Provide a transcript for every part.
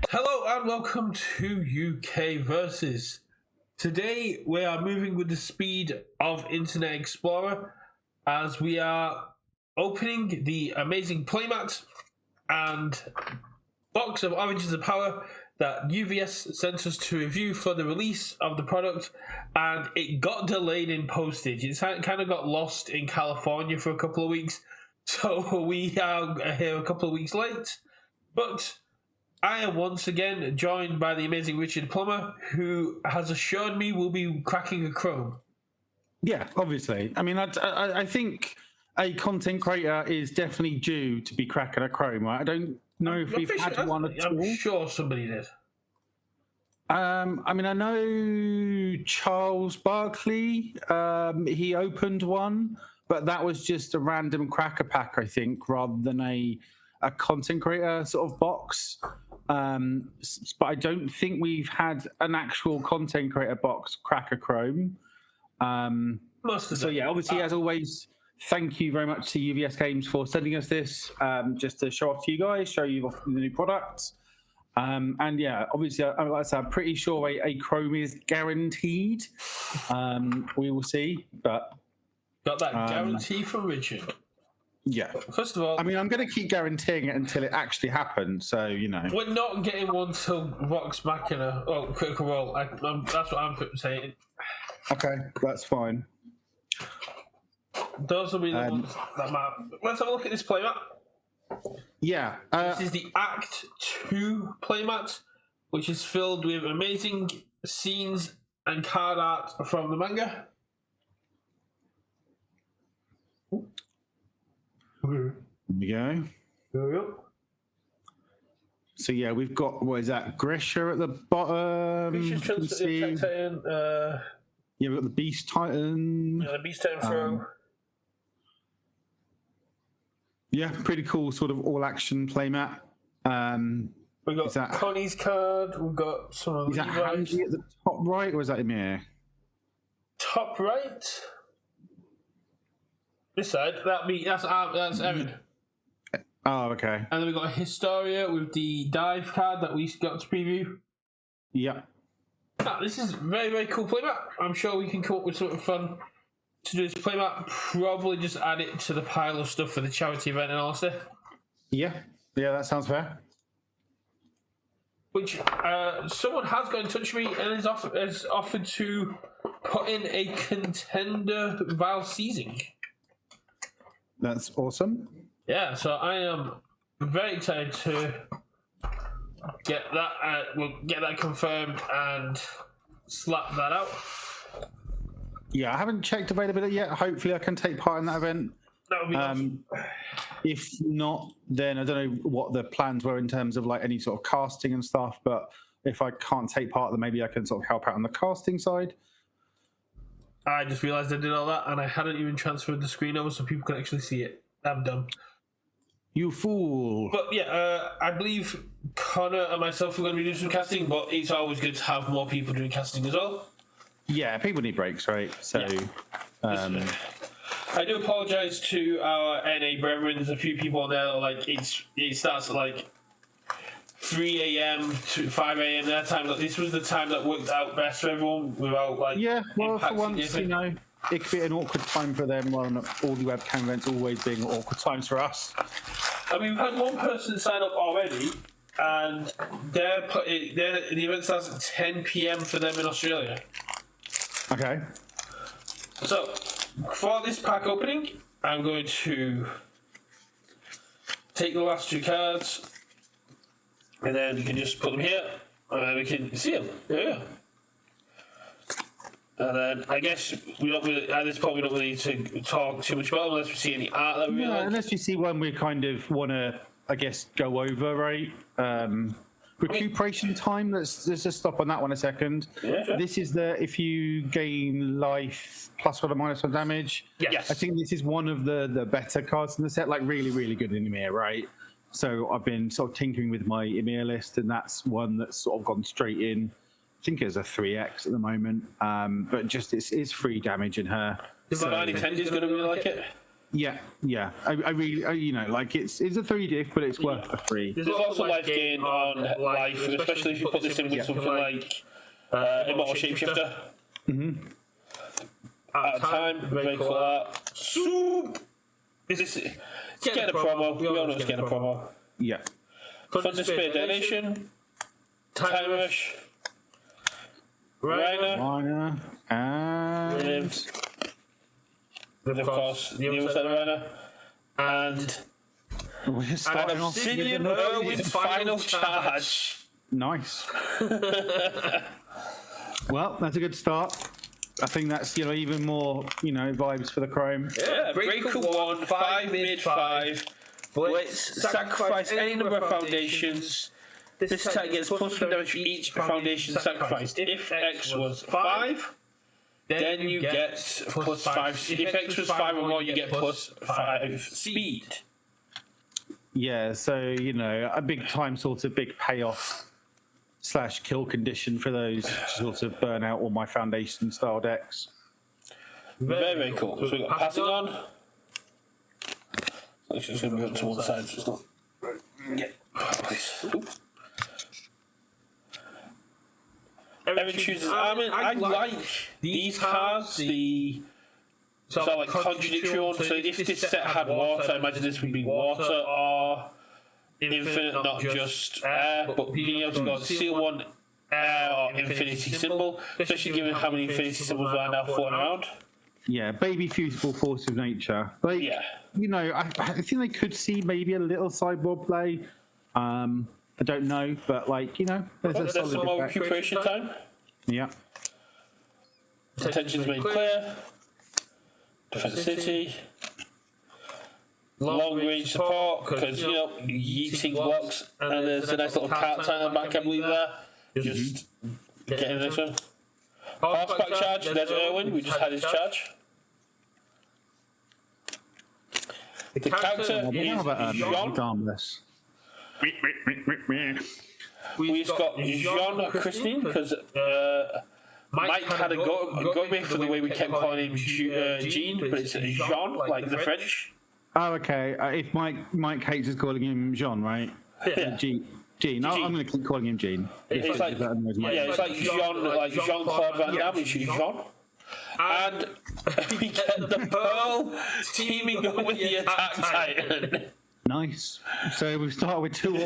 Hello and welcome to UKVersus. Today we are moving with the speed of Internet Explorer as we are opening the amazing Playmat and box of Origins of Power that UVS sent us to review for the release of the product, and it got delayed in postage. It kind of got lost in California for a couple of weeks, so we are here a couple of weeks late. But I am once again joined by the amazing Richard Plummer, who has assured me we'll be cracking a Chrome. Yeah, obviously. I mean, I think a content creator is definitely due to be cracking a Chrome. Right? I don't know if we've had one at all. I'm sure somebody did. I mean, I know Charles Barkley. He opened one, but that was just a random cracker pack, I think, rather than a content creator sort of box. But I don't think we've had an actual content creator box crack a Chrome. So yeah, obviously, as always, thank you very much to UVS Games for sending us this, just to show off to you guys, show you the new products. And yeah, obviously, like I said, I'm pretty sure a Chrome is guaranteed. We will see, but got that guarantee from Richard. Yeah. First of all, I mean, I'm going to keep guaranteeing it until it actually happens. So we're not getting one till Vox Machina. Oh, Critical Role. That's what I'm saying. Okay, that's fine. Those will be the ones that matter. Let's have a look at this playmat. Yeah. This is the Act 2 playmat, which is filled with amazing scenes and card art from the manga. There we go. There we go. So yeah, we've got, what is that, Grisha at the bottom. Grisha's Titan. Yeah, we've got the Beast Titan. Yeah, the Beast Titan throw. Yeah, pretty cool sort of all-action playmat. We've got Connie's card. We've got some of the. Is that Handy at the top right, or is that Emir? Top right. This side. That's Evan. Oh, okay. And then we've got a Historia with the dive card that we got to preview. Yeah. Now, this is very, very cool playmat. I'm sure we can come up with something fun to do this playmat. Probably just add it to the pile of stuff for the charity event and all that stuff. Yeah, that sounds fair. Which someone has got in touch with me and has offered to put in a contender Val seizing. That's awesome. Yeah, so I am very excited to get that. We'll get that confirmed and slap that out. Yeah, I haven't checked availability yet. Hopefully, I can take part in that event. That would be awesome. If not, then I don't know what the plans were in terms of like any sort of casting and stuff. But if I can't take part, then maybe I can sort of help out on the casting side. I just realised I did all that and I hadn't even transferred the screen over so people could actually see it. I'm dumb. You fool. But yeah, I believe Connor and myself are going to be doing some casting, but it's always good to have more people doing casting as well. Yeah, people need breaks, right? So, yeah. I do apologise to our NA brethren. There's a few people on there like it starts at like 3 a.m. to 5 a.m. their time. Like, this was the time that worked out best for everyone without like. Yeah, well, for once, it could be an awkward time for them. Well, all the webcam events always being awkward times for us. I mean, we've had one person sign up already, and the event starts at 10 p.m. for them in Australia. Okay. So, for this pack opening, I'm going to take the last two cards, and then you can just put them here, and then we can see them. Yeah. And then I guess we don't really, at this point we don't really need to talk too much about them unless we see any art that we really like. Unless we see one we kind of want to, I guess, go over, right? Recuperation time, let's just stop on that one a second. Yeah, sure. This is if you gain life +1 or -1 damage. Yes. I think this is one of the better cards in the set, like really, really good in Emir, right? So I've been sort of tinkering with my Emir list, and that's one that's sort of gone straight in. I think it's a 3x at the moment, but just it's free damage in her. Is my 90/10 is going to be like it? Yeah. I really, you know, like it's a 3 diff, but it's worth the 3. There's also life gain on life, especially if you put this in with something like Immortal Shapeshifter. At a time, very cool art. Soup! It's getting a promo. We all know it's getting a promo. Yeah. Thunder Spear Detonation, Time Rush, Rhino, and of course, the other side of Rhino, and we're starting off Obsidian with Final Charge. Nice. Well, that's a good start. I think that's, you know, even more, you know, vibes for the Chrome. Yeah, Breaker 1, 5 mid 5, Blitz, sacrifice any number of foundations. This attack gets plus 1 damage for each foundation sacrificed. If X was 5, then you get plus 5. If X was 5 or more, you get plus 5 speed. Yeah, so, you know, a big time sort of big payoff / kill condition for those sort of burn out all my foundation style decks. Very cool. So we've got passing on. It's just going to move to one side, so it's not. Yeah. Please. Evan chooses armor. I like these cards, the sort of like contradictory one. So if this set had water, I imagine this would be water or infinite, not just air, but being able to go seal 1 air or infinity symbol, especially given how many infinity symbols are now floating around. Yeah, baby fusible force of nature. Like, you know, I think they could see maybe a little sideboard play. I don't know, but like, you know, there's some more recuperation time. Yeah. Intentions made clear. Defend the city. Long range support, because, you know, yeeting blocks, and there's a nice little cart sign on the back, I believe, there. Just getting this one. Horseback charge, there's Erwin, we just had his charge. The counter is Jean. We've got Jean Christine, because Mike had a go at me for the way we kept calling him Jean, but it's Jean, like the French. Oh, okay. If Mike hates us calling him Jean, right? Yeah. Gene. I'm going to keep calling him Gene. It's like Jean, like Jean-Claude Van Damme, which is Jean. And we get the Pearl teaming up with the Attack Titan. Nice. So we've started with 2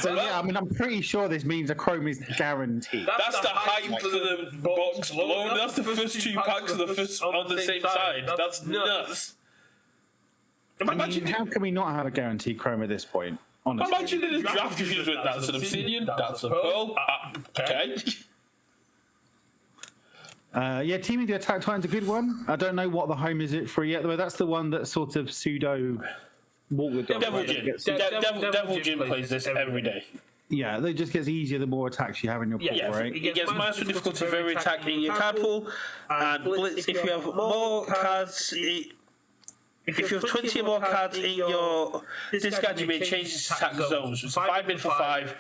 So yeah, I mean, I'm pretty sure this means a Chrome is guaranteed. That's the hype for the box alone. That's the first 2 packs of the first on the same side. That's nuts. I mean, how can we not have a guaranteed Chrome at this point? Honestly. Imagine in a draft if you just went, that's an Obsidian, that's a Pearl. Okay. Yeah, teaming the Attack Titan's a good one. I don't know what the home is it for yet, though. That's the one that sort of pseudo Devil Jin plays this every day. Yeah, it just gets easier the more attacks you have in your pool, right? It gets minus for difficulty for every attack in your card pool, and Blitz if you have more cards. If you have 20 or more cards in your discard, you may change its attack zones. It's 5 mid for 5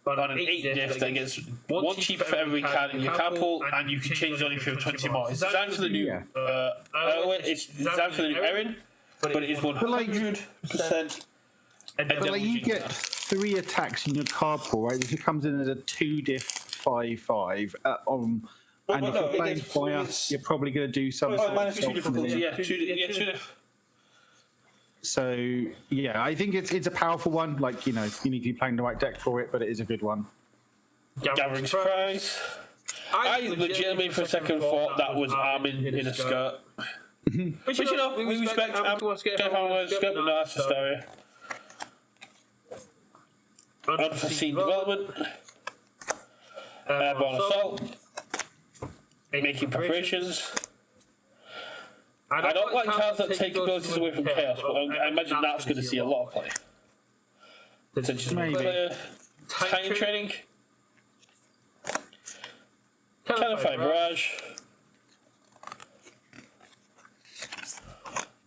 on an 8 diff that gets 1 cheaper for every card in your card pool, and you can change zone if you have 20 more. It's designed for the new it's designed for the new Erin, but it is 100%. But like you get 3 attacks in your card pool, right? This comes in as a 2 diff 5/5 and if you're playing fire, you're probably going to do something. Minus 2 difficulty, 2 diff. So yeah, I think it's a powerful one. Like, you know, you need to be playing the right deck for it, but it is a good one. Gathering Surprise. I legitimately for a second thought that was Armin in a skirt. But you know, we respect Armin in a skirt, but no, that's just area. Unforeseen development. Airborne assault. Making preparations. I don't like cards that take abilities away from chaos, but I imagine that's going to see a lot of play. Maybe. Titan Training. Canify Barrage.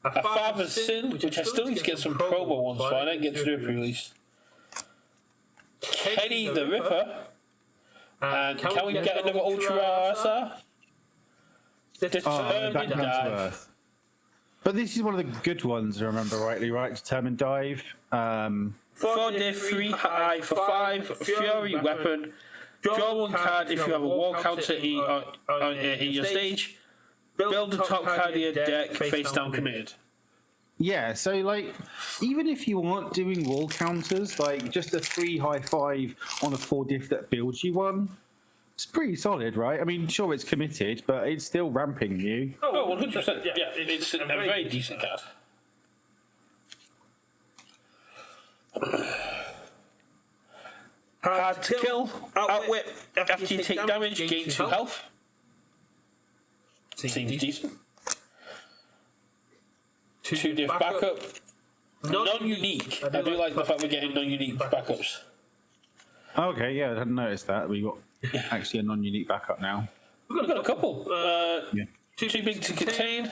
A Father's Sin, which I still need to get some promo ones for. I didn't get to do a pre-release. Kenny the Ripper. And can we get another Ultra RSR? Determined Dive. But this is one of the good ones, if I remember rightly, right? Determined Dive. 4 diff, 3 high for 5, Fury weapon. Draw 1 card if you have a wall counter in your stage. Build the top card of your deck face down committed. Yeah, so like, even if you aren't doing wall counters, like just a 3 high 5 on a 4 diff that builds you one, it's pretty solid, right? I mean, sure, it's committed, but it's still ramping you. Oh, 100%. Yeah, it's a very decent card. Hard to kill, outwit, after you take damage, gain 2 health. Seems decent. 2 diff backup. Non-unique. I do like the fact we're getting non-unique backups. Okay, yeah, I hadn't noticed that. We got actually a non-unique backup now. We've got a couple. Too big to contain.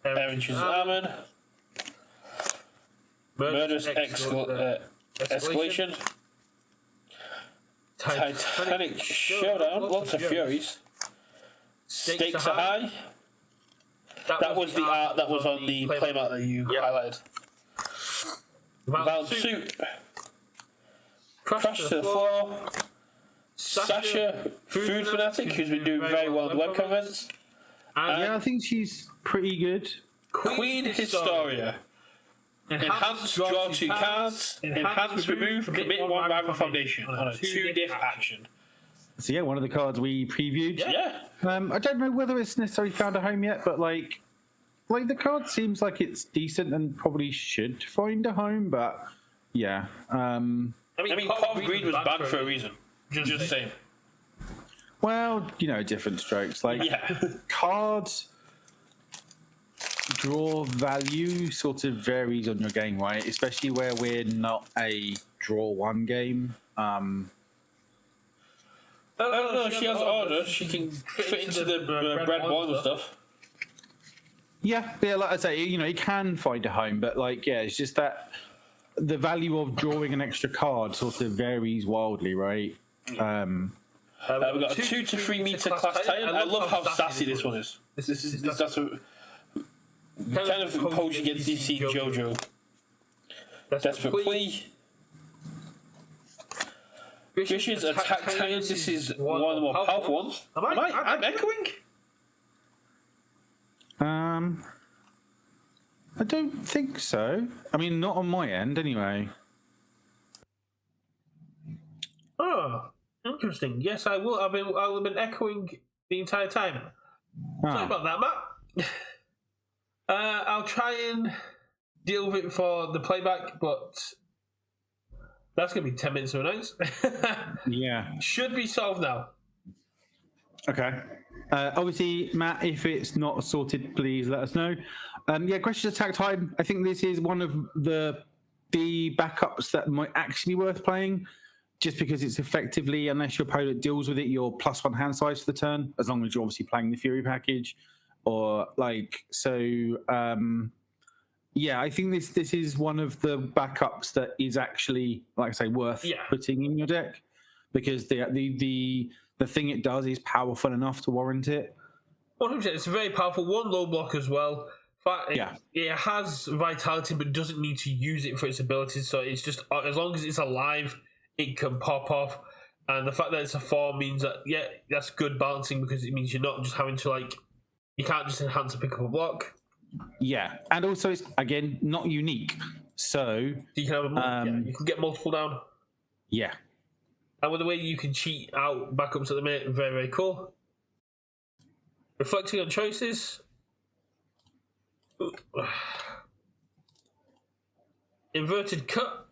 Air Armor. Murderous escalation. Titanic Showdown. Lots of Furies. Stakes are high. That was the art that was on the playmat that you highlighted. Bound Suit. Crash to the floor. Sasha, Food Fanatic, who's been doing very well in the webcam events. Yeah, I think she's pretty good. Queen Historia. Enhance, draw 2 cards. Enhance, remove, commit 1 rival foundation on a 2 diff action. So yeah, one of the cards we previewed. Yeah. I don't know whether it's necessarily found a home yet, but like the card seems like it's decent and probably should find a home. But yeah, I mean, Pot of Greed was banned for a reason. Just saying. Well, you know, different strokes. Like cards draw value sort of varies on your game, right? Especially where we're not a draw 1 game. I don't know. She has orders. She can fit into the bread boil and stuff. Yeah, like I say, you know, you can find a home, but like, yeah, it's just that the value of drawing an extra card sort of varies wildly, right? We've got a 2 to 3 meter class Titan. I love how sassy this one is. That's a kind of pose against DC JoJo. Desperate Plea. Vicious Attack Titan. This is one of the more powerful ones. I'm echoing? I don't think so. I mean, not on my end, anyway. Oh, interesting. Yes, I will. I will have been echoing the entire time. Sorry about that, Matt. I'll try and deal with it for the playback, but that's going to be 10 minutes of announce. Yeah. Should be solved now. Okay. Obviously, Matt, if it's not sorted, please let us know. Yeah, Gracious Attack Time. I think this is one of the backups that might actually be worth playing, just because it's effectively, unless your opponent deals with it, your +1 hand size for the turn, as long as you're obviously playing the Fury package. Or like, so yeah, I think this is one of the backups that is actually, like I say, worth putting in your deck, because the thing it does is powerful enough to warrant it. 100%. It's a very powerful 1 low block as well. But it has vitality, but doesn't need to use it for its abilities. So it's just, as long as it's alive, it can pop off. And the fact that it's a 4 means that, that's good balancing, because it means you're not just having to, like, you can't just enhance and pick up a block. Yeah, and also it's, again, not unique. So you can have you can get multiple down. Yeah. And with the way you can cheat out backups at the minute, very, very cool. Reflecting on choices. Inverted cut.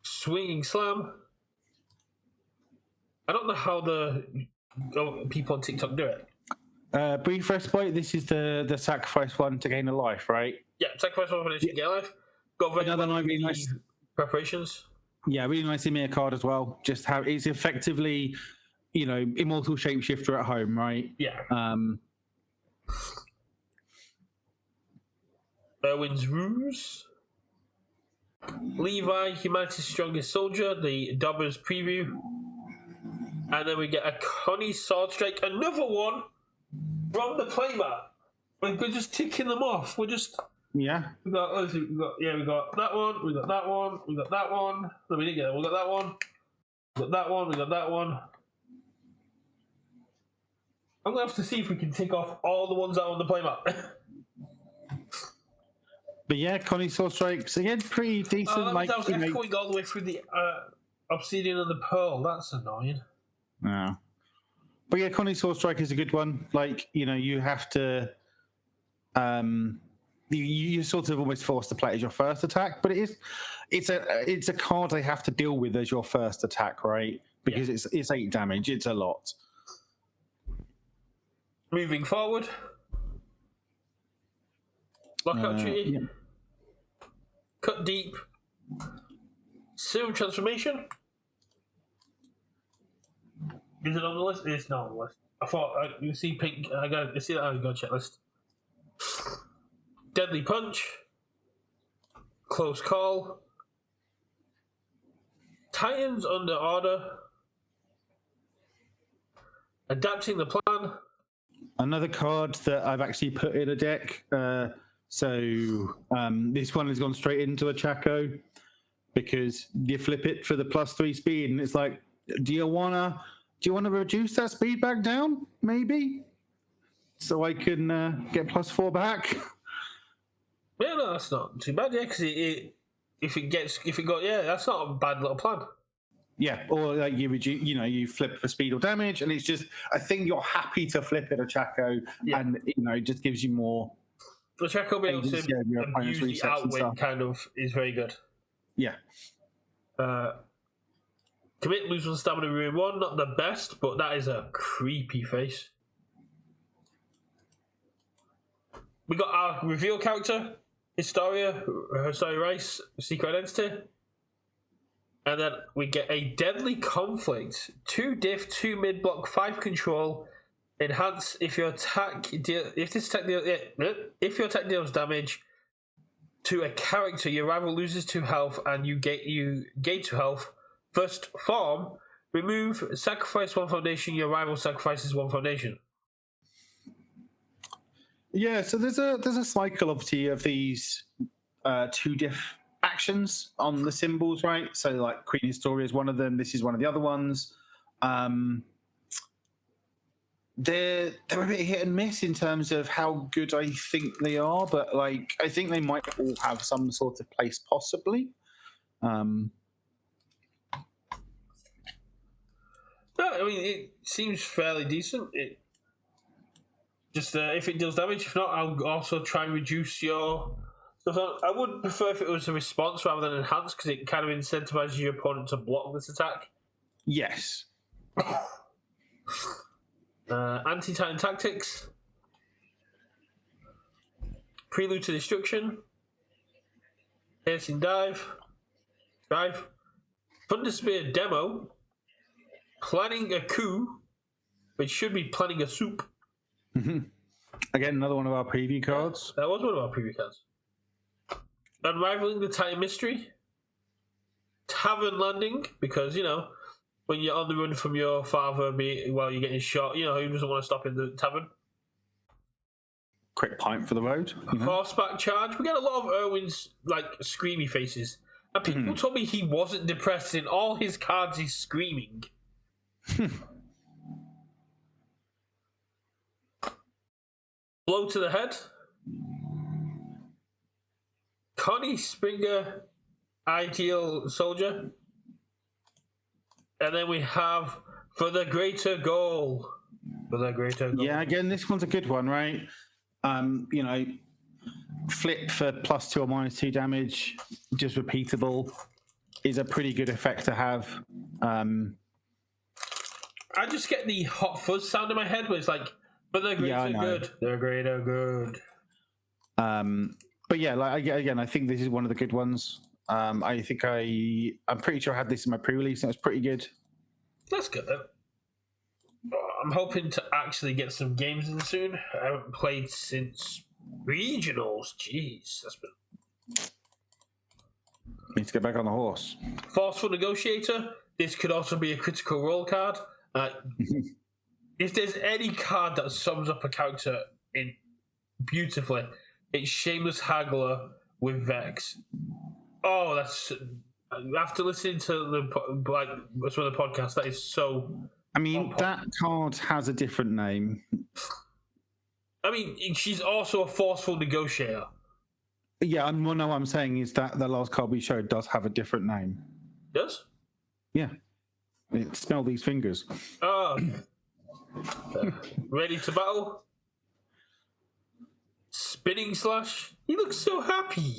Swinging slam. I don't know how the people on TikTok do it. Brief respite. This is the sacrifice one to gain a life, right? Yeah, sacrifice one to get a life. Got very another really nice preparations. Yeah, really nice Emir card as well. Just how it's effectively, you know, immortal shapeshifter at home, right? Yeah. Erwin's Ruse. Levi, Humanity's Strongest Soldier, the Dobbers preview. And then we get a Connie Sword Strike, another one from the playmat. We're just ticking them off. We're just. Yeah. We got that one. We got that one. We got that one. No, we didn't get it. We got that one. We got that one. We got that one. I'm gonna have to see if we can tick off all the ones that are on the playmat. But yeah, connoisseur strikes again, pretty decent. That was echoing all the way through the obsidian and the pearl. That's annoying. No. But yeah, connoisseur strike is a good one. Like, you have to, you're sort of almost forced to play it as your first attack. But it's a card they have to deal with as your first attack, right? Because it's 8 damage. It's a lot. Moving forward, lockout treaty. Yeah. Cut deep. Serum transformation. Is it on the list? It's not on the list. I thought you see pink. I got to see that. I got a checklist. Deadly punch. Close call. Titans under order. Adapting the plan. Another card that I've actually put in a deck. So this one has gone straight into a Chaco because you flip it for the +3 speed, and it's like, do you wanna reduce that speed back down, maybe, so I can get +4 back? Yeah, no, that's not too bad. Yeah, because that's not a bad little plan. Yeah, or like you flip for speed or damage, and it's just, I think you're happy to flip it a Chaco, and it just gives you more. The Chaco being able to use the outwing kind of is very good. Yeah. Commit, lose 1 stamina, ruin 1. Not the best, but that is a creepy face. We got our reveal character, Historia Rice, Secret Identity. And then we get a Deadly Conflict. 2 diff, 2 mid block, 5 control. Enhance if your attack deals damage to a character, your rival loses 2 health and you gain 2 health. First form, remove, sacrifice 1 foundation, your rival sacrifices 1 foundation. Yeah, so there's a cycle obviously of these 2 diff actions on the symbols, right? So like Queen Historia is one of them. This is one of the other ones. They're a bit hit and miss in terms of how good I think they are, but like I think they might all have some sort of place possibly. No, I mean it seems fairly decent. It just if it deals damage. If not, I'll also try and reduce your. So I would prefer if it was a response rather than enhance, because it kind of incentivizes your opponent to block this attack. Yes. Anti-Titan Tactics. Prelude to Destruction. Piercing Dive. Thunder Spear Demo. Planning a Coup, which should be Planning a Soup. Again, another one of our preview cards. That was one of our preview cards. Unraveling the Titan Mystery. Tavern Landing, because, when you're on the run from your father while you're getting shot, who doesn't want to stop in the tavern? Quick pint for the road. Horseback Charge. We get a lot of Irwin's screamy faces. And people told me he wasn't depressed. In all his cards, he's screaming. Blow to the Head. Connie Springer, Ideal Soldier. And then we have For the Greater Goal. Yeah, again, this one's a good one, right? Flip for +2 or -2 damage, just repeatable, is a pretty good effect to have. I just get the Hot Fuzz sound in my head where it's like, for the greater good. The greater good. But yeah, again, I think this is one of the good ones. I'm pretty sure I had this in my pre-release and it was pretty good. That's good then. I'm hoping to actually get some games in soon. I haven't played since regionals. Jeez, that's been. Need to get back on the horse. Forceful Negotiator. This could also be a Critical Role card. If there's any card that sums up a character in beautifully. It's Shameless Haggler with Vex. Oh, that's after listening to some of the podcast. That is so. I mean, that card has a different name. I mean, she's also a forceful negotiator. Yeah, and what I'm saying is that the last card we showed does have a different name. Does? Yeah. Smell these fingers. Oh. Ready to battle? Spinning Slash. He looks so happy.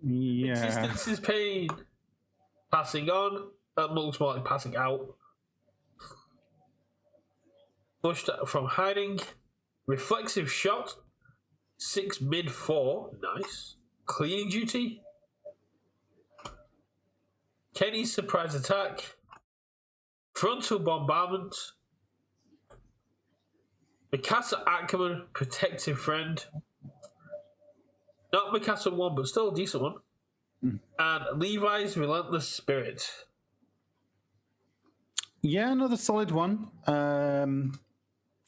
Yeah. Existence is pain. Passing on. That looks more like passing out. Pushed from hiding. Reflexive Shot. 6 mid 4. Nice. Cleaning Duty. Kenny's Surprise Attack. Frontal Bombardment. Mikasa Ackerman, Protective Friend. Not Mikasa 1, but still a decent one. And Levi's Relentless Spirit. Yeah, another solid one.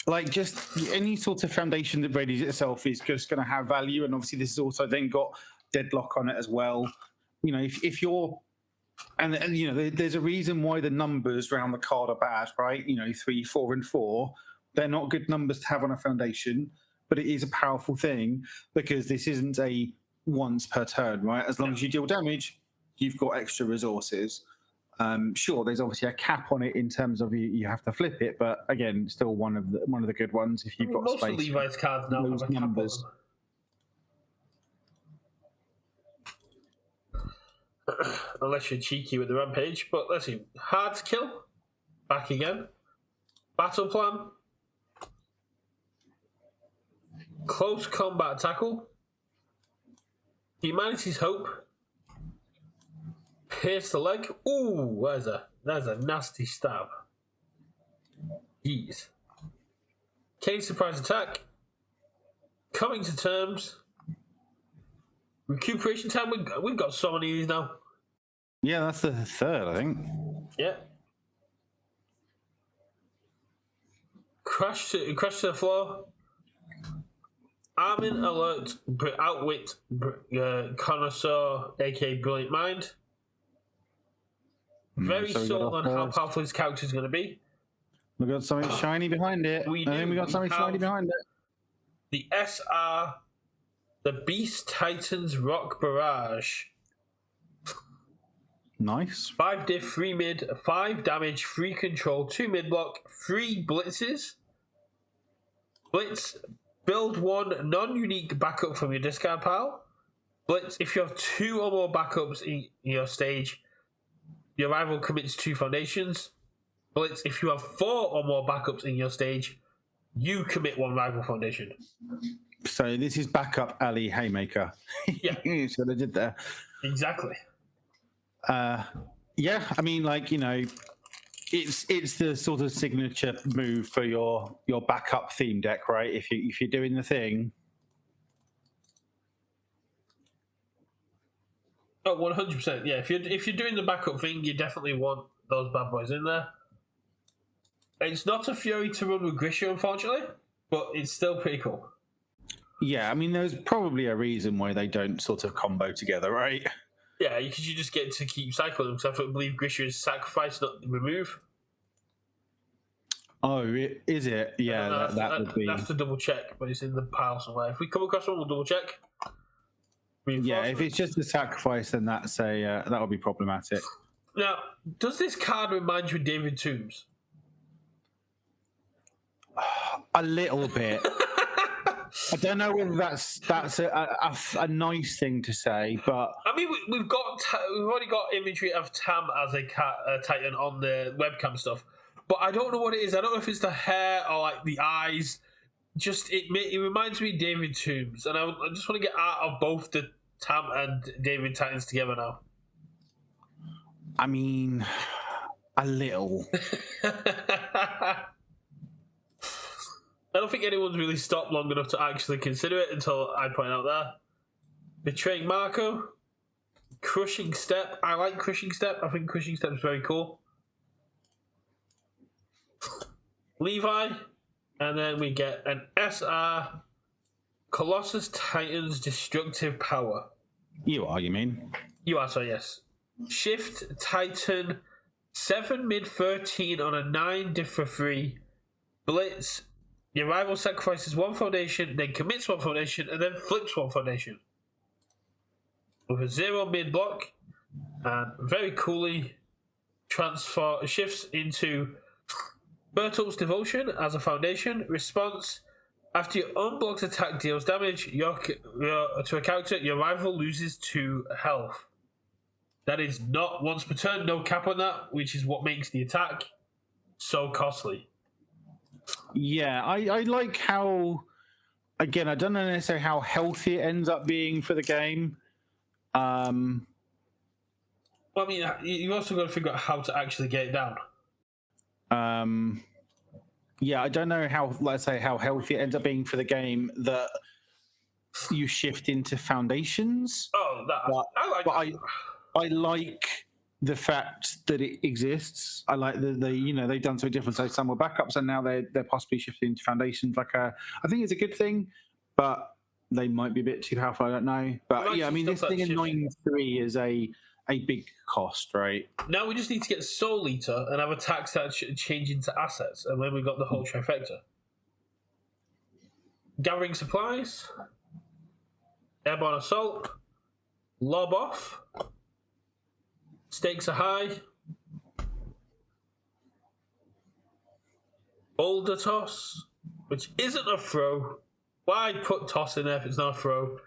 Like, just any sort of foundation that readies itself is just going to have value. And obviously, this has also then got Deadlock on it as well. You know, if you're... And you know, there's a reason why the numbers around the card are bad, right? You know, 3, 4, and 4. They're not good numbers to have on a foundation, but it is a powerful thing because this isn't a once per turn, right? As long as you deal damage, you've got extra resources. Sure, there's obviously a cap on it in terms of you have to flip it, but again, still one of the good ones if you've got most space. Most of Levi's cards now have a cap on them. Unless you're cheeky with the Rampage, but let's see. Hard to Kill, back again. Battle Plan, Close Combat Tackle, Humanity's Hope, Pierce the Leg. Ooh, there's a nasty stab. Jeez. Kenny's Surprise Attack, Coming to Terms, Recuperation Time. We've got so many of these now. Yeah, that's the third, I think. Yeah. Crash to the floor. Armin Alert, Outwit, Connoisseur, aka Brilliant Mind. Very sold on how powerful this character is going to be. We got something shiny behind it. We got something shiny behind it. The SR, the Beast Titans Rock Barrage. Nice. 5 diff, 3 mid, 5 damage, 3 control, 2 mid block, 3 blitzes. Blitz, build 1 non-unique backup from your discard pile. Blitz, if you have 2 or more backups in your stage, your rival commits 2 foundations. Blitz, if you have 4 or more backups in your stage, you commit 1 rival foundation. So this is backup Ali Haymaker. Yeah. That's what I did there. Exactly. Yeah, I mean, like, you know, it's the sort of signature move for your backup theme deck, right? If you're doing the thing. Oh, 100%. Yeah, if you're doing the backup thing, you definitely want those bad boys in there. It's not a Fury to run with Grisha, unfortunately, but it's still pretty cool. Yeah, I mean, there's probably a reason why they don't sort of combo together, right? Yeah, because you just get to keep cycling them. Because I believe Grisha is sacrifice, not remove. Oh, is it? Yeah, that would be. I have to double check, but it's in the pile somewhere. If we come across one, we'll double check. Yeah, if it's just a sacrifice, then that's that would be problematic. Now, does this card remind you of David Toombs? A little bit. I don't know whether that's a nice thing to say, but I mean, we've already got imagery of Tam as a Titan on the webcam stuff, but I don't know what it is. I don't know if it's the hair or like the eyes. Just it reminds me of David Toombs, and I just want to get out of both the Tam and David Titans together now. I mean, a little. I don't think anyone's really stopped long enough to actually consider it until I point out there. Betraying Marco. Crushing Step. I like Crushing Step. I think Crushing Step is very cool. Levi. And then we get an SR Colossus Titan's Destructive Power. You mean? You are, so yes. Shift Titan 7 mid 13 on a 9 diff for 3. Blitz. Your rival sacrifices 1 foundation, then commits 1 foundation, and then flips 1 foundation. With a 0 mid block, and very coolly shifts into Bertolt's Devotion as a foundation. Response: after your unblocked attack deals damage to a character, your rival loses 2 health. That is not once per turn, no cap on that, which is what makes the attack so costly. Yeah, I like how, again, I don't know necessarily how healthy it ends up being for the game. Well, I mean, you also got to figure out how to actually get it down. Yeah, I don't know how, let's say, how healthy it ends up being for the game that you shift into foundations. Oh, I like the fact that it exists. I like that they've done something different. So some were backups, and now they're possibly shifting into foundations. I think it's a good thing, but they might be a bit too powerful. I don't know. But yeah, I mean, this thing in 9.3 is a big cost, right? Now we just need to get Soul Eater and have attacks that change into assets, and then we've got the whole trifecta. Gathering supplies, Airborne Assault, Lob Off, Stakes are High, Boulder Toss, which isn't a throw. Why put Toss in there if it's not a throw?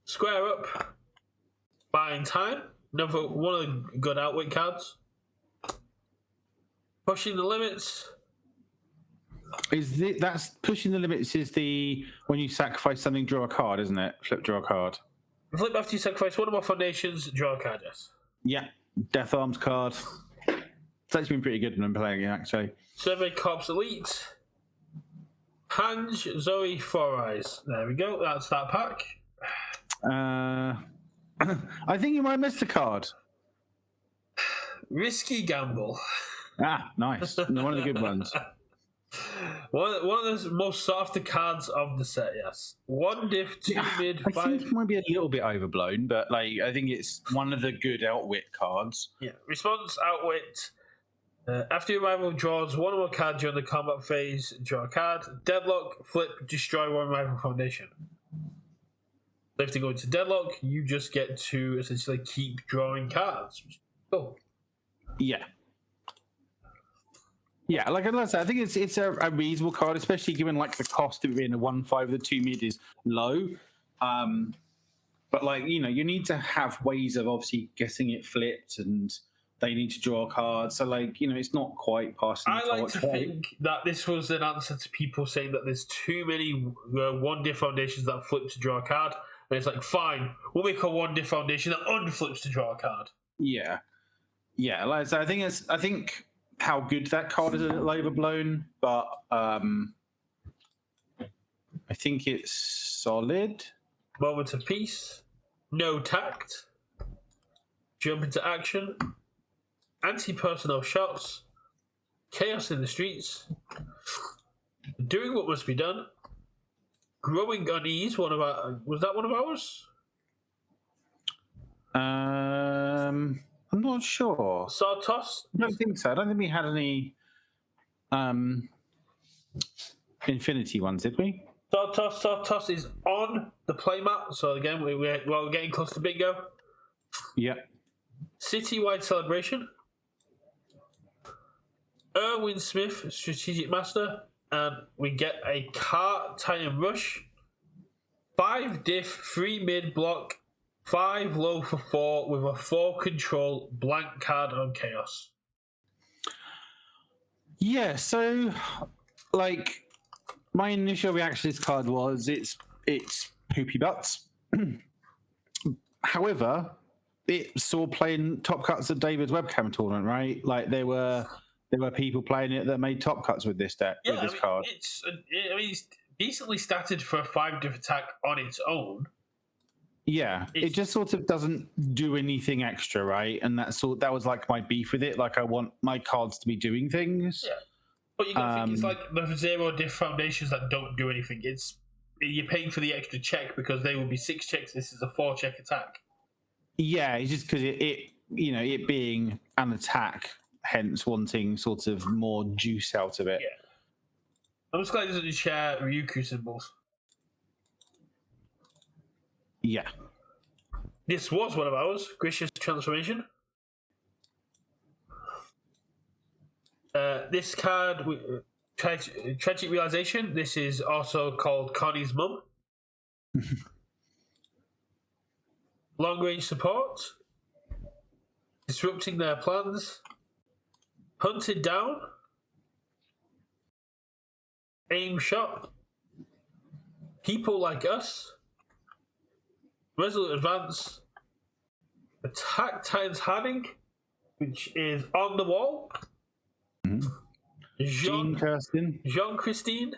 Square Up, Buying Time, another one of the good outwit cards. Pushing the Limits. That's Pushing the Limits is the when you sacrifice something, draw a card, isn't it? Draw a card. Flip after you sacrifice one of our foundations, draw a card, yes. Yeah, Death Arms card. It's actually been pretty good when I'm playing it, actually. Survey Corps Elite. Hange Zoe Four Eyes. There we go, that's that pack. I think you might have missed a card. Risky Gamble. Ah, nice. One of the good ones. One of the most sought after cards of the set, yes. 1 diff, 2 mid, 5. I think it might be a little bit overblown, but I think it's one of the good outwit cards. Yeah. Response, outwit. After your rival draws 1 or more card during the combat phase, draw a card. Deadlock, flip, destroy 1 rival foundation. So if they go into deadlock, you just get to essentially keep drawing cards. Cool. Yeah. Yeah, like I said, I think it's a reasonable card, especially given the cost of it being a 1/5. The 2 mid is low, but you need to have ways of obviously getting it flipped, and they need to draw cards. So it's not quite passing. I like to think that this was an answer to people saying that there's too many 1 diff foundations that flip to draw a card, and it's fine, we'll make a 1 diff foundation that unflips to draw a card. Yeah, like I said, I think how good that card is a little overblown, but I think it's solid. Moment of Peace, No Tact, Jump into Action, Anti-Personnel Shots, Chaos in the Streets, Doing What Must Be Done, Growing Unease, was that one of ours? I'm not sure. Sword Toss? I don't think so. I don't think we had any Infinity ones, did we? Sword Toss is on the playmat, so again, we're getting close to bingo. Yep. Citywide Celebration, Erwin Smith, Strategic Master, and we get a Car Titan Rush, 5 diff, 3 mid block, 5 low for 4 with a 4 control blank card on Chaos. Yeah, so my initial reaction to this card was it's poopy butts. However, it saw playing top cuts at David's webcam tournament, right? There were people playing it that made top cuts with this deck, with this card. It's decently statted for a 5 diff attack on its own. Yeah, it just sort of doesn't do anything extra, right? And that was my beef with it. I want my cards to be doing things. Yeah. But you gotta think it's like the 0 diff foundations that don't do anything. You're paying for the extra check because they will be 6 checks. This is a 4 check attack. Yeah, it's just because it being an attack, hence wanting sort of more juice out of it. Yeah. I'm just glad it doesn't share Ryukyu symbols. Yeah. This was one of ours, Grish's transformation. This card, Tragic Realization, this is also called Connie's mum. Long range support, disrupting their plans, hunted down, aim shot, people like us, resolute advance, attack Titan's Harding, which is on the wall. Jean Christine.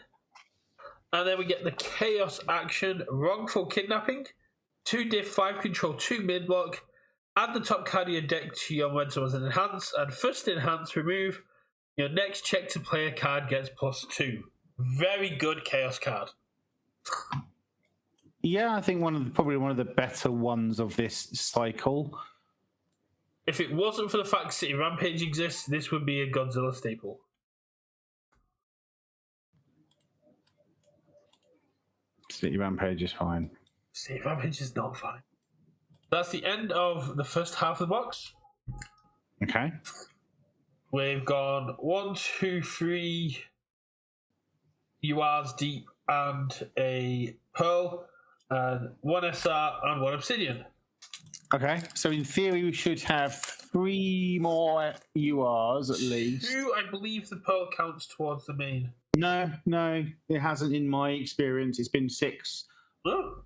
And then we get the Chaos action, Wrongful Kidnapping, 2 diff, 5 control, 2 mid block. Add the top card of your deck to your momentum as an enhance, and first enhance, remove. Your next check to play a card gets +2. Very good Chaos card. Yeah, I think probably one of the better ones of this cycle. If it wasn't for the fact City Rampage exists, this would be a Godzilla staple. City Rampage is fine. City Rampage is not fine. That's the end of the first half of the box. Okay. We've gone 1, 2, 3 URs deep and a Pearl, and 1 SR and 1 Obsidian. Okay, so in theory we should have 3 more URs at least. 2, I believe the Pearl counts towards the main. No, it hasn't in my experience. It's been 6. Oh.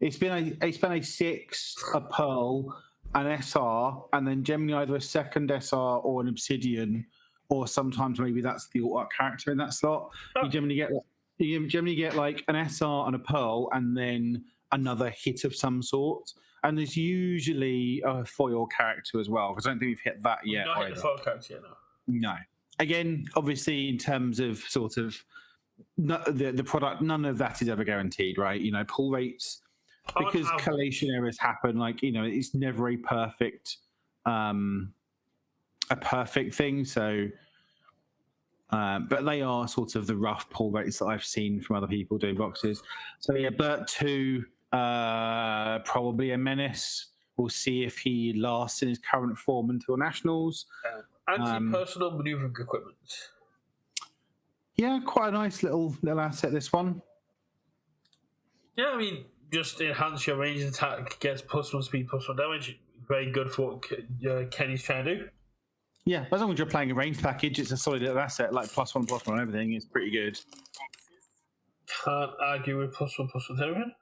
It's been a 6, a Pearl, an SR, and then generally either a second SR or an Obsidian, or sometimes maybe that's the alt character in that slot. Oh. You generally get like an SR and a Pearl, and then another hit of some sort. And there's usually a foil character as well, because I don't think we've hit that yet. Not hit the foil character yet, no. No. Again, obviously, in terms of sort of the product, none of that is ever guaranteed, right? You know, pull rates, because collation errors happen. Like, you know, it's never a perfect thing. So, but they are sort of the rough pull rates that I've seen from other people doing boxes. So yeah, Bert 2, probably a menace. We'll see if he lasts in his current form until Nationals. Anti-personal maneuvering equipment. Yeah, quite a nice little asset, this one. Yeah, I mean, just enhance your range attack, gets +1 speed, +1 damage. Very good for what Kenny's trying to do. Yeah, as long as you're playing a range package, it's a solid little asset, like +1/+1 everything. It's pretty good. Can't argue with +1/+1 everything.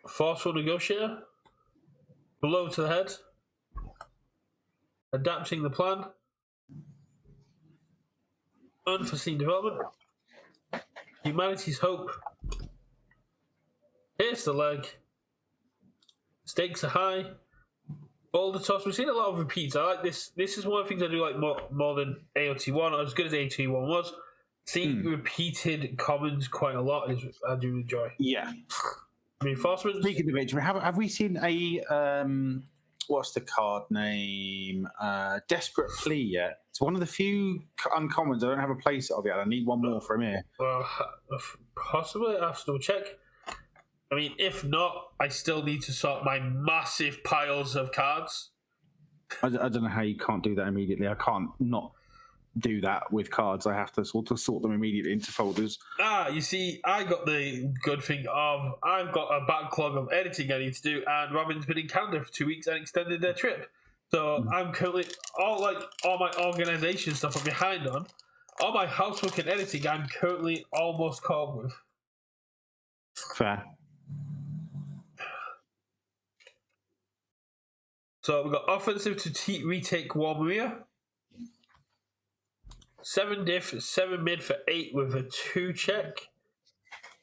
Forceful Negotiator. Blow to the head. Adapting the plan. Unforeseen development. Humanity's hope. Here's the leg. Stakes are high. Boulder toss. We've seen a lot of repeats. I like this. This is one of the things I do like more than AOT1. As good as AOT1 was, seeing repeated commons quite a lot is I do enjoy. Yeah. Reinforcements. Speaking of which, have we seen a what's the card name? Desperate Plea yet? It's one of the few uncommons I don't have a place of yet. I need one more from here. Well, possibly. I have to double check. I mean, if not, I still need to sort my massive piles of cards. I don't know how you can't do that immediately. I can't not do that with cards. I have to sort them immediately into folders. You see, I got the good thing of I've got a backlog of editing I need to do, and Robin's been in Canada for 2 weeks and extended their trip. So I'm currently all my organisation stuff I'm behind on. All my housework and editing I'm currently almost caught with. Fair. So we've got offensive to retake War Maria. 7 diff, 7 mid for 8 with a 2 check.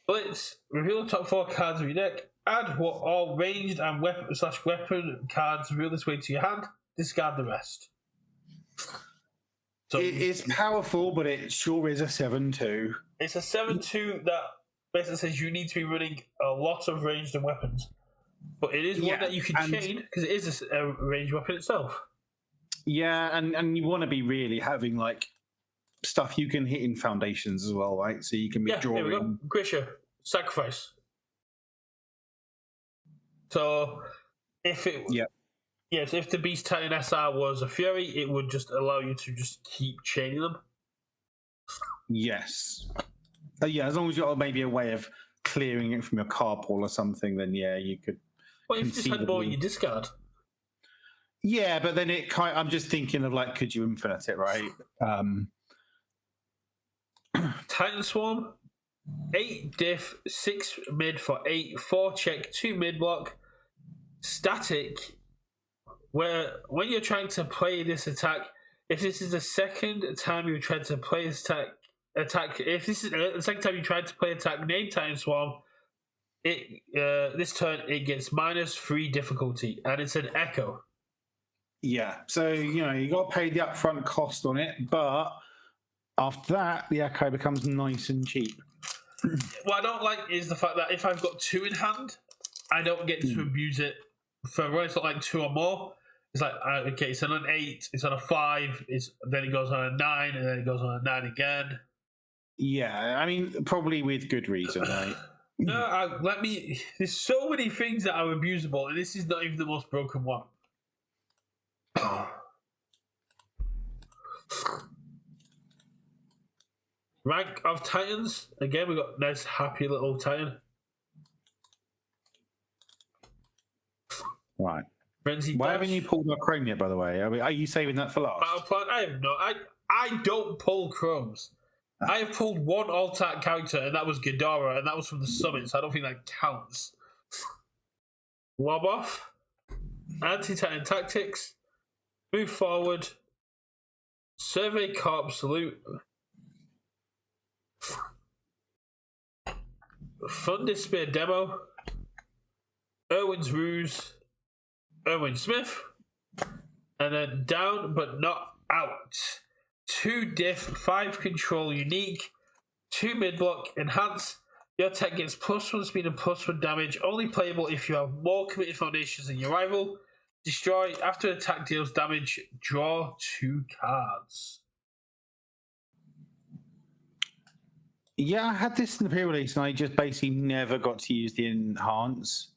Blitz, reveal the top 4 cards of your deck. Add what all ranged and weapon cards reveal this way to your hand. Discard the rest. So it's powerful, but it sure is a 7-2. It's a 7-2 that basically says you need to be running a lot of ranged and weapons. But it is one that you can chain because it is a ranged weapon itself. Yeah, and you want to be really having like stuff you can hit in foundations as well, right? So you can be drawing. Here we go. Grisha, sacrifice. So if it yes, if the Beast Titan SR was a Fury, it would just allow you to just keep chaining them. Yes. Yeah, as long as you've got maybe a way of clearing it from your card pool or something, then yeah, you could. Well, if you just had more in your discard. Yeah, but then I'm just thinking of like, could you infinite it, right? Titan Swarm, 8 diff, 6 mid for 8, 4 check, 2 mid block. Static, where when you're trying to play this attack, if this is the second time you tried to play this attack, if this is the second time you tried to play attack named Titan Swarm, this turn it gets -3 difficulty, and it's an echo. Yeah, so you got to pay the upfront cost on it, but after that, the echo becomes nice and cheap. What I don't like is the fact that if I've got 2 in hand, I don't get to abuse it for when it's not like 2 or more. It's like okay, it's on an 8, it's on a 5, then it goes on a 9, and then it goes on a 9 again. Yeah, I mean probably with good reason, right? No, there's so many things that are abusable, and this is not even the most broken one. Rank of Titans. Again, we got nice, happy little Titan. Right. Frenzy Why Dash. haven't you pulled our Chrome yet, by the way? Are you saving that for last? Battle Plan. I have no. I don't pull Chromes. I have pulled one alt-attack character, and that was Ghidorah, and that was from the summit, so I don't think that counts. Lob off. Anti-Titan Tactics. Move forward. Survey Corps Salute. Fun Despair Demo. Irwin's Ruse. Irwin Smith. And then Down But Not Out. 2 diff, 5 control unique, 2 mid block, enhance. Your tech gets +1 speed and +1 damage. Only playable if you have more committed foundations than your rival. Destroy. After attack deals damage, draw 2 cards. Yeah, I had this in the pre-release, and I just basically never got to use the enhance.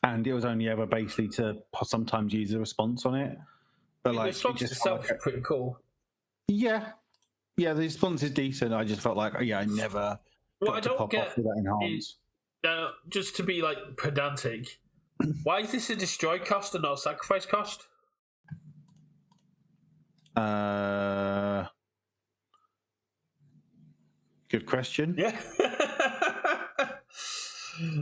And it was only ever basically to sometimes use a response on it. But the response itself is pretty cool. Yeah, the response is decent. I just felt like, I never. What I don't get is, just to be like pedantic, why is this a destroy cost and not a sacrifice cost? Good question. Yeah.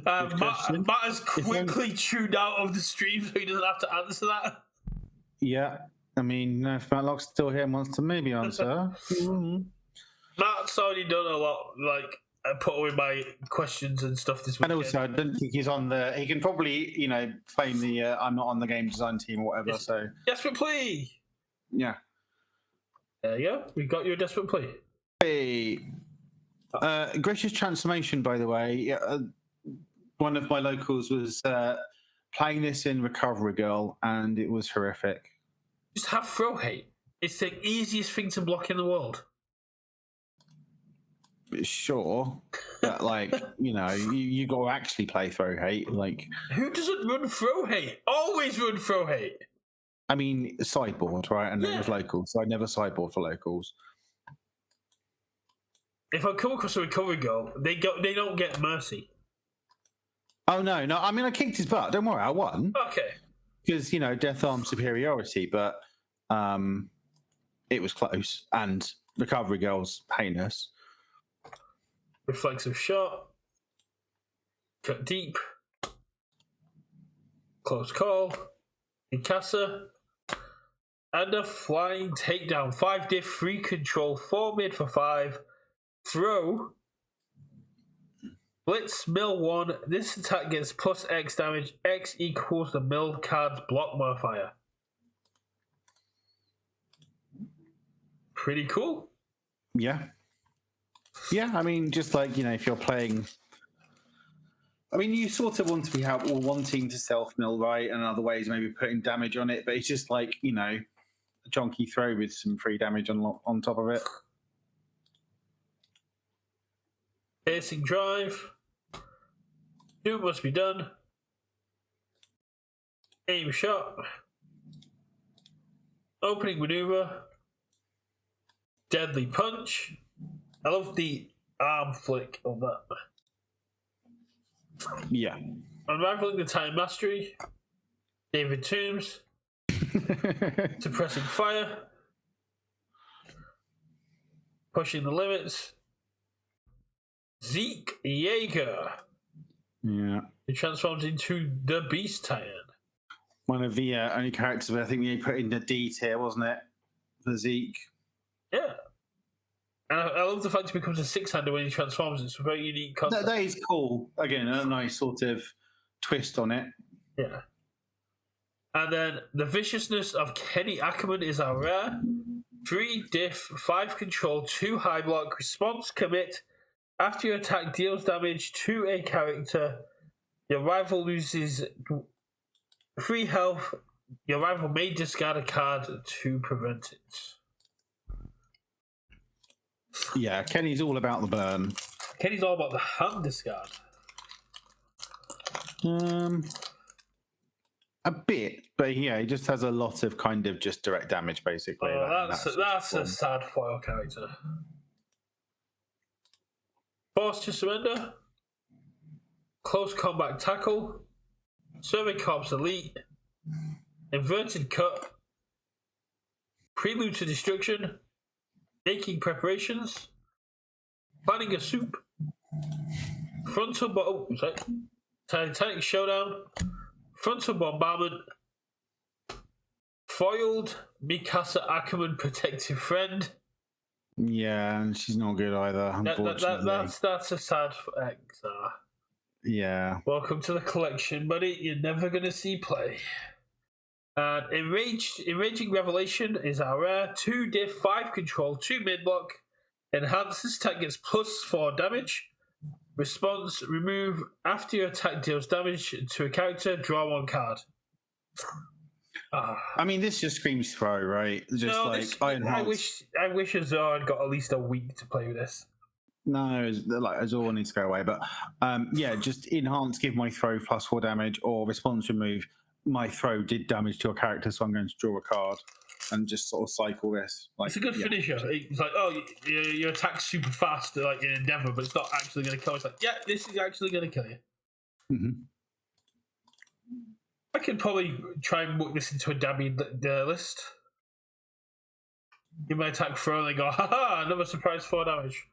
Matt has quickly tuned out of the stream, so he doesn't have to answer that. Yeah. I mean, if Matlock's still here and wants to maybe answer. Matt's already done a lot, like, put away my questions and stuff this week. And also, I don't think he's on the. He can probably, claim the I'm not on the game design team or whatever. So desperate plea. Yeah. There you go. We got your desperate plea. Hey, Grisha's transformation, by the way. One of my locals was playing this in Recovery Girl, and it was horrific. Just have throw hate. It's the easiest thing to block in the world. Sure, but you got to actually play throw hate. Like, who doesn't run throw hate? Always run throw hate. I mean, sideboard, right? And it was local, so I never sideboard for locals. If I come across a Recovery Girl, they don't get mercy. Oh no! I mean, I kicked his butt. Don't worry, I won. Okay. Because Death Arm superiority, but it was close, and Recovery Girl's heinous. Reflexive shot. Cut deep. Close call. Incassa. And a flying takedown. 5 diff, 3 control, 4 mid for 5. Throw. Blitz, mill 1. This attack gets +X damage. X equals the milled card's block modifier. pretty cool. Yeah. Yeah, I mean, just like, if you're playing... I mean, you sort of want to be wanting to self-mill, right? And other ways, maybe putting damage on it. But it's just like, a chunky throw with some free damage on top of it. Piercing drive. Do must be done. Aim shot. Opening maneuver. Deadly punch. I love the arm flick of that. Yeah. Unraveling the Time Mastery. David Toombs. Suppressing fire. Pushing the limits. Zeke Yeager. Yeah. He transforms into the Beast Titan. One of the only characters I think we put in the D tier, wasn't it? For Zeke. Yeah. And I love the fact he becomes a six-hander when he transforms. It's a very unique concept. That is cool. Again, a nice sort of twist on it. Yeah. And then the viciousness of Kenny Ackerman is our rare. 3 diff, 5 control, 2 high block, response commit. After your attack deals damage to a character, your rival loses 3 health. Your rival may discard a card to prevent it. Yeah, Kenny's all about the burn. Kenny's all about the hand discard. A bit, but yeah, he just has a lot of kind of just direct damage, basically. That's a sad foil character. Force to surrender. Close combat tackle. Survey Corps Elite. Inverted cut. Prelude to destruction. Making preparations. Planning a soup. Frontal Titanic showdown. Frontal bombardment. Foiled Mikasa Ackerman protective friend. Yeah, and she's not good either, unfortunately. That's a sad XR. Yeah. Welcome to the collection, buddy. You're never going to see play. And Enraging Revelation is our rare. 2 diff, 5 control, 2 mid block. Enhances attack gets +4 damage. Response, remove after your attack deals damage to a character, draw 1 card. I mean, this just screams throw, right? Just I wish Azor had got at least a week to play with this. No, Azor needs to go away. But yeah, just enhance, give my throw +4 damage, or response, remove. My throw did damage to a character, so I'm going to draw a card and just sort of cycle this. It's a good finisher. It's like, oh, your attack's super fast, like in Endeavor, but it's not actually going to kill. It's like, yeah, this is actually going to kill you. Mm-hmm. I could probably try and work this into a dummy list. Give my attack throw and they go, haha, another surprise 4 damage.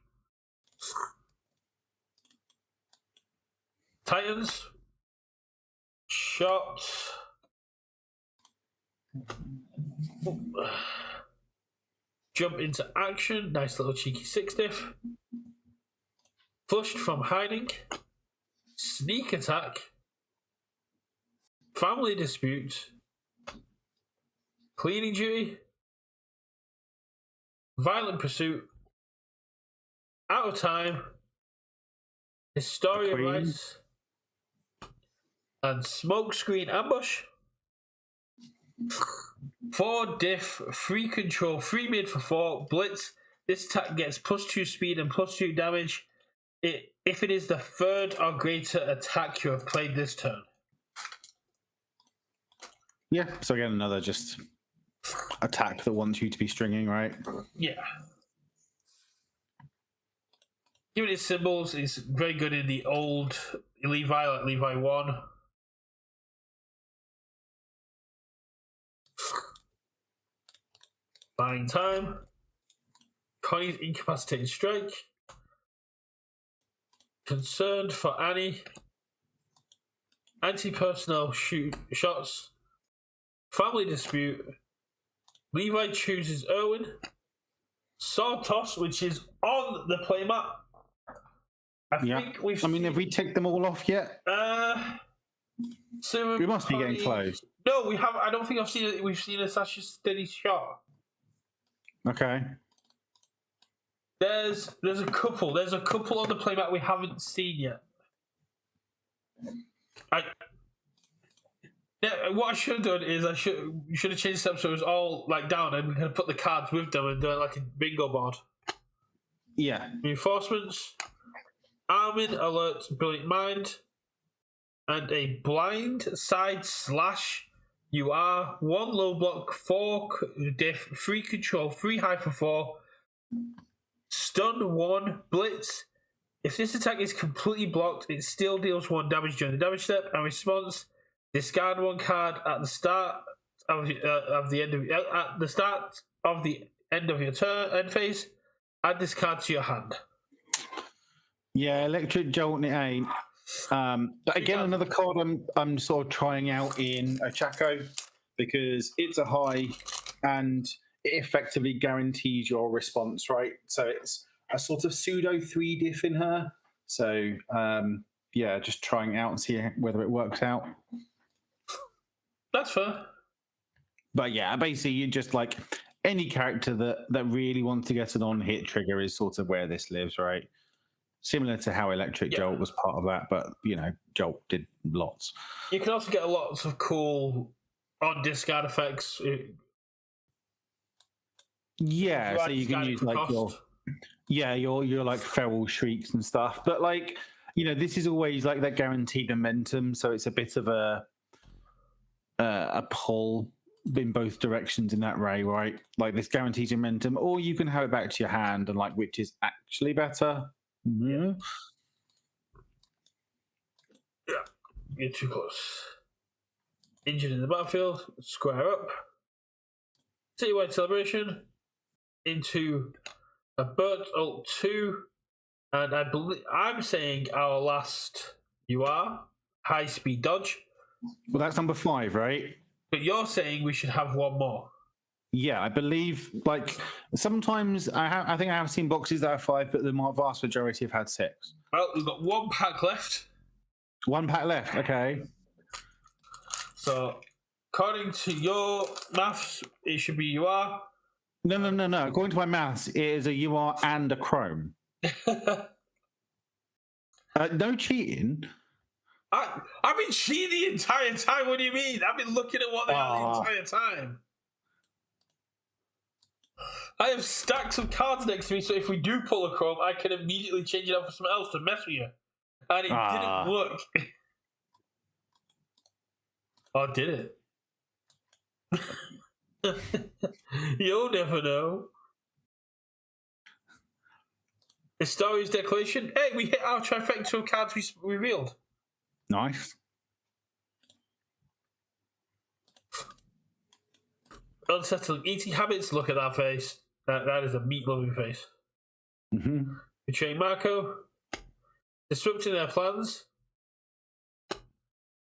Titans. Shots. Jump into action. Nice little cheeky 6 diff. Flushed from hiding. Sneak attack. Family dispute. Cleaning duty. Violent pursuit. Out of time. Historia Rice. And smokescreen ambush. 4 diff, 3 control, 3 mid for 4, blitz. This attack gets +2 speed and +2 damage. If it is the 3rd or greater attack you have played this turn. Yeah, so again, another just attack that wants you to be stringing, right? Yeah. Given its symbols, it's very good in the old Levi, like Levi 1. Buying time. Connie's incapacitated strike. Concerned for Annie. Anti-personnel shots. Family dispute. Levi chooses Irwin. Sword toss, which is on the playmat. I mean, have we ticked them all off yet? So we must be getting close. No, we have. I don't think I've seen it. We've seen a Sasha Steady shot. Okay. There's a couple. There's a couple on the playmat we haven't seen yet. What I should have done is you should have changed them so it was all like down and we could have put the cards with them and done like a bingo board. Yeah. Reinforcements, Armin, Alert, Brilliant Mind, and a blind side slash. You are 1 low block, 4 diff, 3 control, 3 high for 4, stun 1, blitz. If this attack is completely blocked, it still deals 1 damage during the damage step. And response: discard 1 card at the start of the end of your turn end phase. Add this card to your hand. Yeah, Electric Jolt it ain't. But again, another card I'm sort of trying out in Ochako because it's a high and it effectively guarantees your response, right? So it's a sort of pseudo 3 diff in her. So yeah, just trying it out and see whether it works out. That's fair. But yeah, basically you just like any character that really wants to get an on-hit trigger is sort of where this lives, right? Similar to how Electric Jolt was part of that, but, you know, Jolt did lots. You can also get lots of cool on-discard effects. Yeah, so you can use like your like feral shrieks and stuff. But like, you know, this is always like that guaranteed momentum, so it's a bit of a pull in both directions in that way, right? Like this guarantees momentum, or you can have it back to your hand and like which is actually better. Yeah. You're too close. Injured in the battlefield. Square up. Citywide celebration. Into a Burt Ult 2. And I'm saying our last high speed dodge. Well, that's number 5, right? But you're saying we should have one more. Yeah, I believe, like, sometimes I think I have seen boxes that have 5, but the vast majority have had 6. Well, we've got 1 pack left. 1 pack left, okay. So, according to your maths, it should be UR. No. According to my maths, it is a UR and a Chrome. No cheating. I've been cheating the entire time. What do you mean? I've been looking at what they are the entire time. I have stacks of cards next to me, so if we do pull a Chrome, I can immediately change it up for something else to mess with you. And it didn't work. Or did it? You'll never know. Historia's Declaration. Hey, we hit our trifecta of cards we revealed. Nice. Unsettling eating habits. Look at that face. That is a meat-loving face. Mm-hmm. Betraying Marco. Disrupting their plans.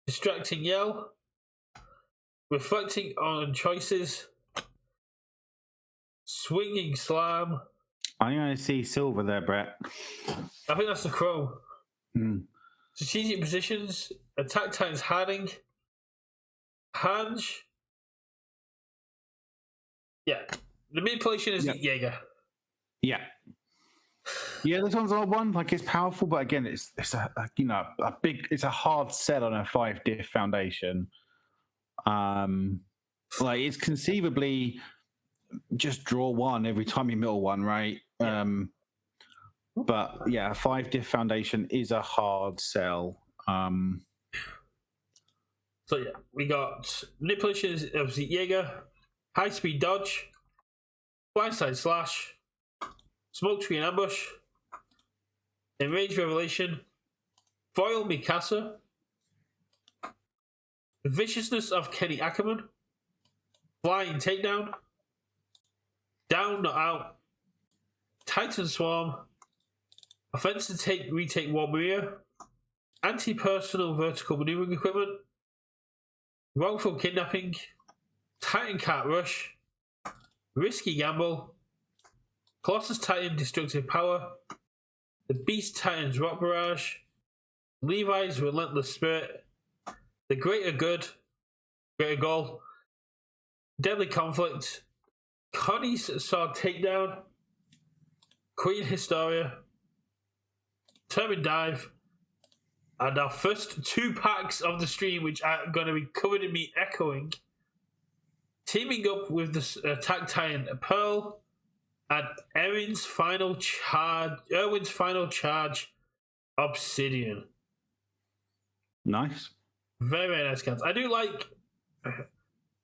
Distracting Yell. Reflecting on choices. Swinging Slam. I'm going to see silver there, Brett. I think that's the Crow. Mm. Strategic positions. Attack Titans Harding. Hange. Yeah. The manipulation is Jaeger. Yeah. Yeah, this one's an odd one. Like, it's powerful, but again, it's a hard sell on a 5 diff foundation. Like, it's conceivably just draw 1 every time you middle 1, right? Yeah. But yeah, 5 diff foundation is a hard sell. So yeah, we got manipulation is obviously Jaeger, high speed dodge, blindside slash, smoke screen ambush, enraged revelation, foil Mikasa, the viciousness of Kenny Ackerman, flying takedown, down not out, Titan Swarm, offensive retake 1 Maria, anti-personal vertical maneuvering equipment, wrongful kidnapping, Titan Cart Rush, risky gamble, Colossus Titan destructive power, the Beast Titan's rock barrage, Levi's relentless spirit, the greater goal, deadly conflict, Connie's sword takedown, Queen Historia, Turbine Dive, and our first 2 packs of the stream, which are going to be covered in me echoing, teaming up with the Attack Titan Pearl and Erwin's Final Charge Obsidian. Nice. Very, very nice cards. I do like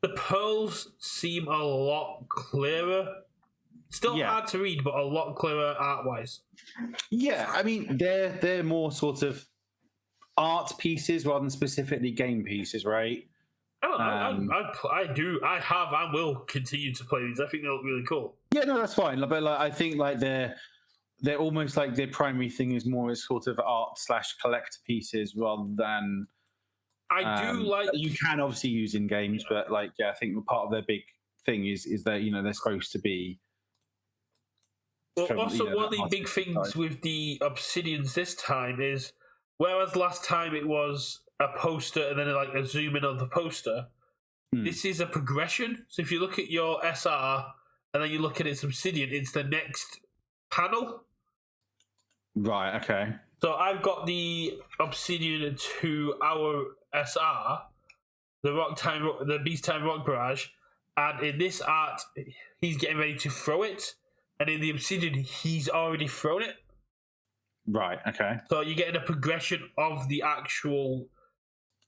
the pearls seem a lot clearer. Still hard to read, but a lot clearer art-wise. Yeah, I mean they're more sort of art pieces rather than specifically game pieces, right? I have and will continue to play these. I think they look really cool. Yeah, no, that's fine. But I think they're almost like their primary thing is more as sort of art / collector pieces rather than. I do like you can obviously use in games, but I think part of their big thing is that they're supposed to be. Well, also, one of the big things with the Obsidians this time is, whereas last time it was a poster and then a zoom in on the poster, this is a progression. So if you look at your SR and then you look at its Obsidian, it's the next panel. Right, okay. So I've got the Obsidian to our SR, the Beast Time Rock Barrage, and in this art, he's getting ready to throw it, and in the Obsidian, he's already thrown it. Right, okay. So you're getting a progression of the actual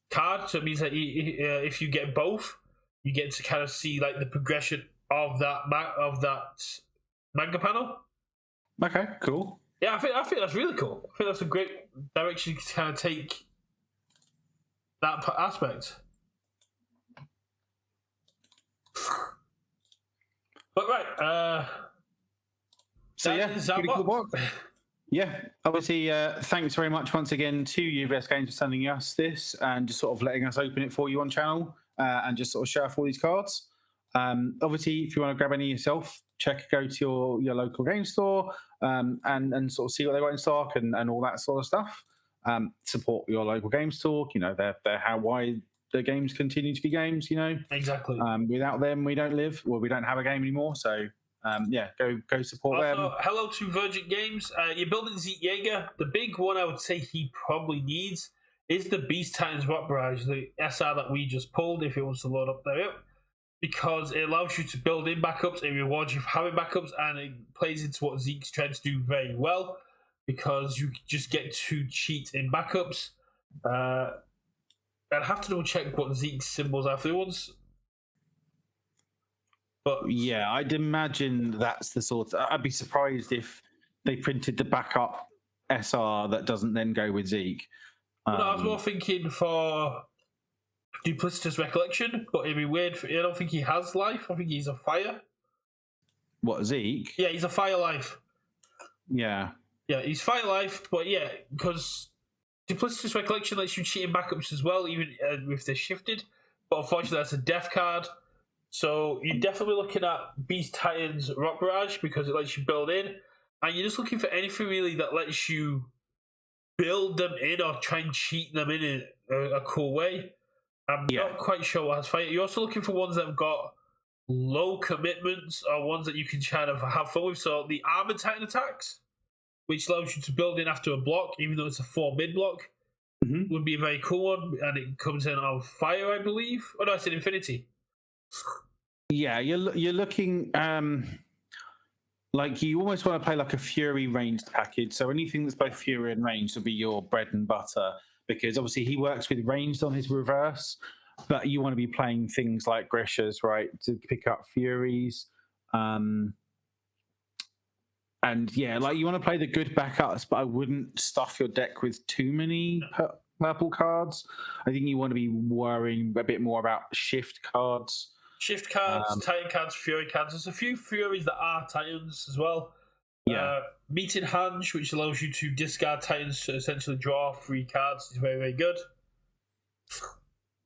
card. So it means that if you get both, you get to kind of see the progression of that manga panel. Okay, cool. Yeah, I think that's really cool. I think that's a great direction to kind of take that aspect. But right, so pretty cool box. Yeah, obviously, thanks very much once again to UVS Games for sending us this and just sort of letting us open it for you on channel and just sort of show off all these cards. Obviously, if you want to grab any yourself, go to your local game store and sort of see what they got in stock and all that sort of stuff. Support your local game store. They're why the games continue to be games. Exactly. Without them, we don't live. Well, we don't have a game anymore. So go support them. Hello to Virgin Games. You're building Zeke Jaeger. The big one I would say he probably needs is the Beast Titans Rock Barrage, the SR that we just pulled. If he wants to load up there. Because it allows you to build in backups, it rewards you for having backups, and it plays into what Zeke's trying to do very well, because you just get to cheat in backups. I'd have to double check what Zeke's symbols are for the ones. But yeah, I'd imagine that's the sort. I'd be surprised if they printed the backup SR that doesn't then go with Zeke. I was more thinking for Duplicitous Recollection, but it'd be weird. I don't think he has life. I think he's a fire. What, Zeke? Yeah, he's a fire life. Yeah. Yeah, he's fire life, but yeah, because Duplicitous Recollection lets you cheat in backups as well, even if they're shifted. But unfortunately, that's a death card. So you're definitely looking at Beast Titans Rock Barrage because it lets you build in. And you're just looking for anything really that lets you build them in or try and cheat them in a cool way. I'm not quite sure what has fire. You're also looking for ones that have got low commitments or ones that you can kind of have fun with. So the Armored Titan attacks, which allows you to build in after a block, even though it's a 4 mid block, would be a very cool one. And it comes in on fire, I believe. Oh no, it's an infinity. Yeah, you're looking like you almost want to play like a Fury ranged package. So anything that's both Fury and ranged will be your bread and butter, because obviously he works with ranged on his reverse, but you want to be playing things like Grisha's, right, to pick up Furies. And yeah, like you want to play the good backups, but I wouldn't stuff your deck with too many purple cards. I think you want to be worrying a bit more about shift cards. Shift cards, Titan cards, Fury cards. There's a few Furies that are Titans as well. Yeah. Meeting Hange, which allows you to discard Titans to essentially draw 3 cards, is very, very good.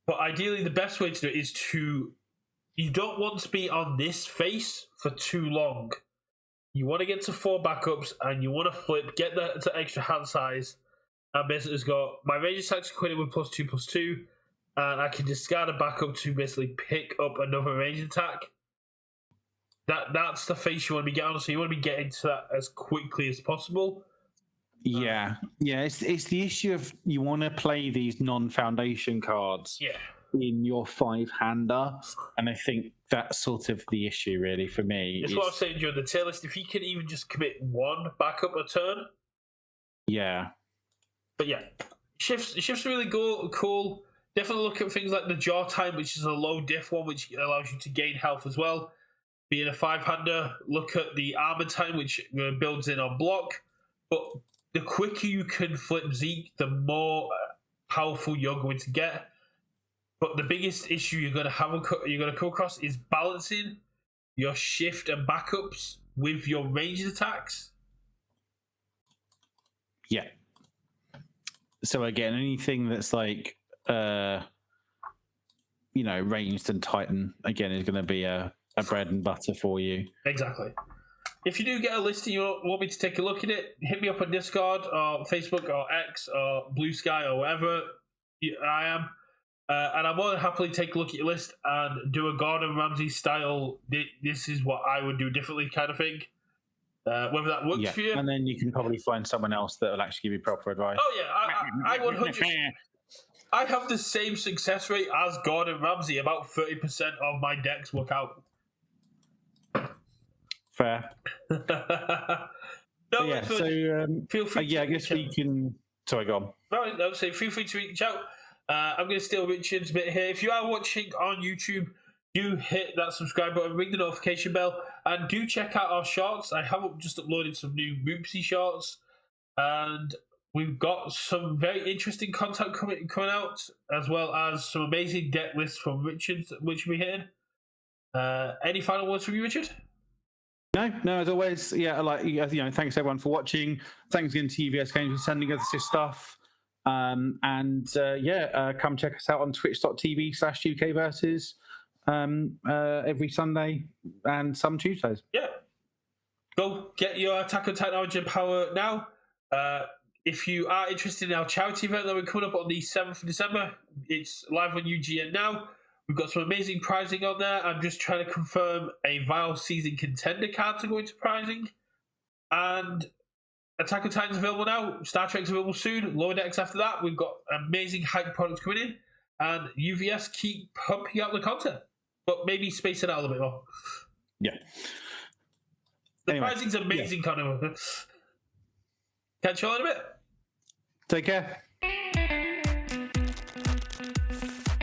But ideally, the best way to do it is you don't want to be on this face for too long. You want to get to 4 backups and you want to flip, get that to extra hand size, and basically just go, my range attacks equated with +2/+2, and I can discard a backup to basically pick up another range attack. that's the face you want to be getting on. So you want to be getting to that as quickly as possible. Yeah. It's the issue of you want to play these non-foundation cards in your 5-hander, and I think that's sort of the issue really for me. That's what I was saying during the tier list. If you can even just commit one backup a turn. Yeah. But yeah, shifts are really cool. Definitely look at things like the jaw time, which is a low diff one, which allows you to gain health as well. Being a 5-hander, look at the armor time, which builds in on block. But the quicker you can flip Zeke, the more powerful you're going to get. But the biggest issue you're going to come across is balancing your shift and backups with your ranged attacks. Yeah. So again, anything that's like, ranged and Titan, again, is going to be a bread and butter for you. Exactly. If you do get a list and you want me to take a look at it, hit me up on Discord or Facebook or X or Blue Sky or wherever I am. And I'm more than happily take a look at your list and do a Gordon Ramsay style, this is what I would do differently kind of thing. Whether that works for you. And then you can probably find someone else that will actually give you proper advice. Oh, yeah. I 100%. I have the same success rate as Gordon Ramsay. About 30% of my decks work out. Fair. Feel free I guess we can... Sorry, go on. No, so feel free to reach out. I'm going to steal Richard's bit here. If you are watching on YouTube, do hit that subscribe button, ring the notification bell, and do check out our shorts. I have just uploaded some new Moopsy shorts, and we've got some very interesting content coming out, as well as some amazing deck lists from Richard, which we hitting. Any final words from you, Richard? No, as always, thanks everyone for watching. Thanks again to UVS Games for sending us this stuff. Come check us out on twitch.tv/UKVersus every Sunday and some Tuesdays. Yeah. Go get your Attack on Titan Origin Power now. If you are interested in our charity event that we're coming up on the 7th of December, it's live on UGN now. We've got some amazing prizing on there. I'm just trying to confirm a Vile Season Contender card to go into prizing. And Attack on Titan's available now. Star Trek's available soon. Lower decks after that. We've got amazing hype products coming in. And UVS keep pumping out the content. But maybe space it out a little bit more. Yeah. The prizing's amazing, Connor. Catch you all in a bit. Take care.